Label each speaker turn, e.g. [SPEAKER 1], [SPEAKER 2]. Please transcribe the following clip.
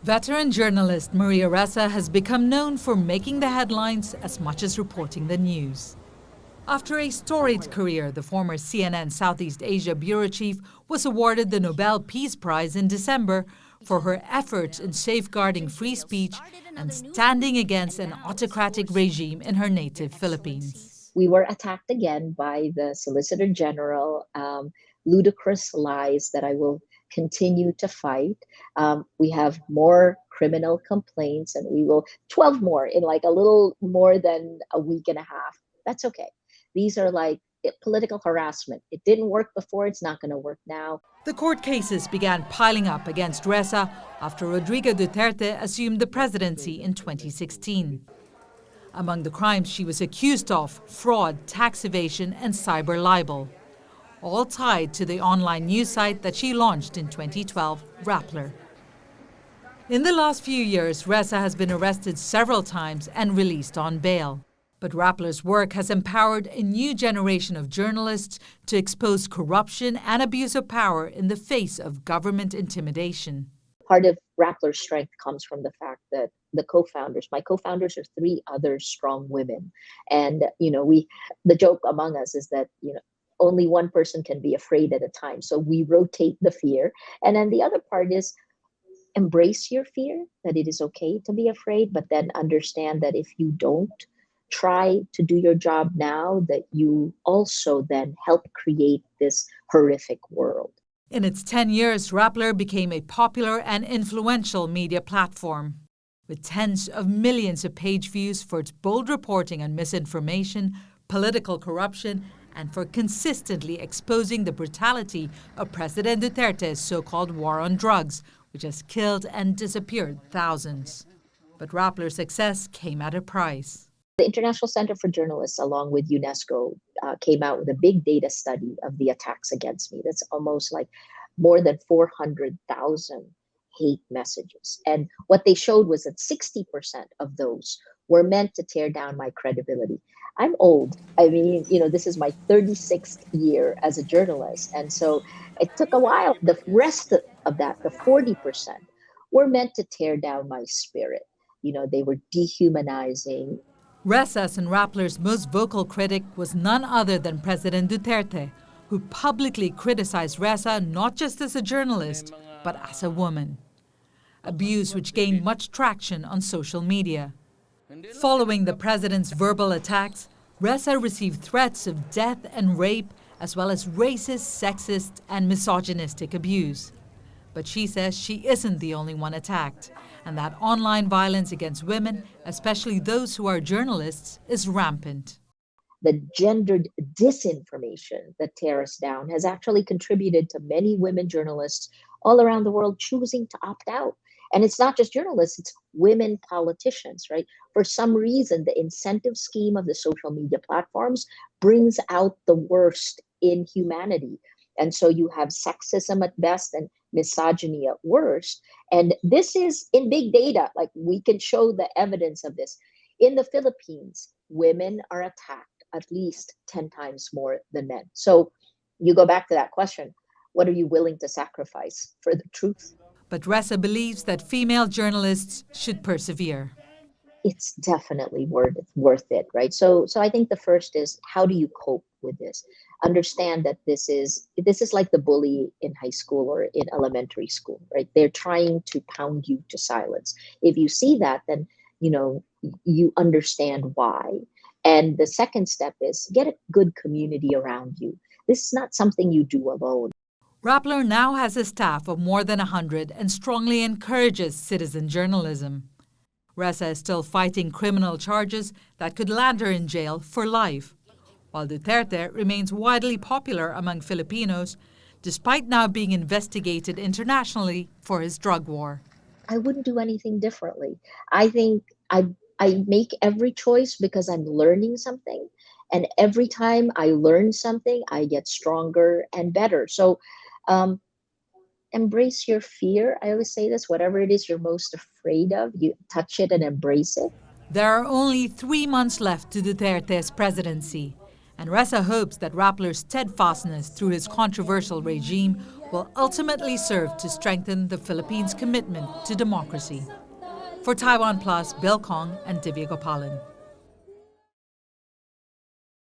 [SPEAKER 1] Veteran journalist Maria Ressa has become known for making the headlines as much as reporting the news. After a storied career, the former CNN Southeast Asia bureau chief was awarded the Nobel Peace Prize in December for her efforts in safeguarding free speech and standing against an autocratic regime in her native Philippines.
[SPEAKER 2] We were attacked again by the Solicitor General, ludicrous lies that I will continue to fight. We have more criminal complaints, and we will 12 more in like a little more than a week and a half. That's okay. These are like political harassment. It didn't work before, it's not going to work now.
[SPEAKER 1] The court cases began piling up against Ressa after Rodrigo Duterte assumed the presidency in 2016. Among the crimes she was accused of, fraud, tax evasion, and cyber libel, all tied to the online news site that she launched in 2012, Rappler. In the last few years, Ressa has been arrested several times and released on bail. But Rappler's work has empowered a new generation of journalists to expose corruption and abuse of power in the face of government intimidation.
[SPEAKER 2] Part of Rappler's strength comes from the fact that my co-founders are three other strong women. And, the joke among us is that, only one person can be afraid at a time. So we rotate the fear. And then the other part is embrace your fear, that it is okay to be afraid, but then understand that if you don't try to do your job now, that you also then help create this horrific world.
[SPEAKER 1] In its 10 years, Rappler became a popular and influential media platform, with tens of millions of page views for its bold reporting on misinformation, political corruption, and for consistently exposing the brutality of President Duterte's so-called war on drugs, which has killed and disappeared thousands. But Rappler's success came at a price.
[SPEAKER 2] The International Center for Journalists, along with UNESCO, came out with a big data study of the attacks against me. That's almost like more than 400,000 hate messages. And what they showed was that 60% of those were meant to tear down my credibility. I'm old. I mean, this is my 36th year as a journalist. And so it took a while. The rest of that, the 40%, were meant to tear down my spirit. They were dehumanizing.
[SPEAKER 1] Ressa's and Rappler's most vocal critic was none other than President Duterte, who publicly criticized Ressa not just as a journalist, but as a woman. Abuse which gained much traction on social media. Following the president's verbal attacks, Ressa received threats of death and rape, as well as racist, sexist, and misogynistic abuse. But she says she isn't the only one attacked, and that online violence against women, especially those who are journalists, is rampant.
[SPEAKER 2] The gendered disinformation that tears us down has actually contributed to many women journalists all around the world choosing to opt out. And it's not just journalists, it's women politicians, right? For some reason, the incentive scheme of the social media platforms brings out the worst in humanity. And so you have sexism at best and misogyny at worst. And this is in big data, like we can show the evidence of this. In the Philippines, women are attacked at least 10 times more than men. So you go back to that question, what are you willing to sacrifice for the truth?
[SPEAKER 1] But Ressa believes that female journalists should persevere.
[SPEAKER 2] It's definitely worth it, right? So I think the first is, how do you cope with this? Understand that this is like the bully in high school or in elementary school, right? They're trying to pound you to silence. If you see that, then you understand why. And the second step is get a good community around you. This is not something you do alone.
[SPEAKER 1] Rappler now has a staff of more than 100 and strongly encourages citizen journalism. Ressa is still fighting criminal charges that could land her in jail for life, while Duterte remains widely popular among Filipinos, despite now being investigated internationally for his drug war.
[SPEAKER 2] I wouldn't do anything differently. I think I make every choice because I'm learning something. And every time I learn something, I get stronger and better. So embrace your fear. I always say this, whatever it is you're most afraid of, you touch it and embrace it.
[SPEAKER 1] There are only 3 months left to Duterte's presidency, and Ressa hopes that Rappler's steadfastness through his controversial regime will ultimately serve to strengthen the Philippines' commitment to democracy. For TaiwanPlus, Bill Kong and Divya Gopalan.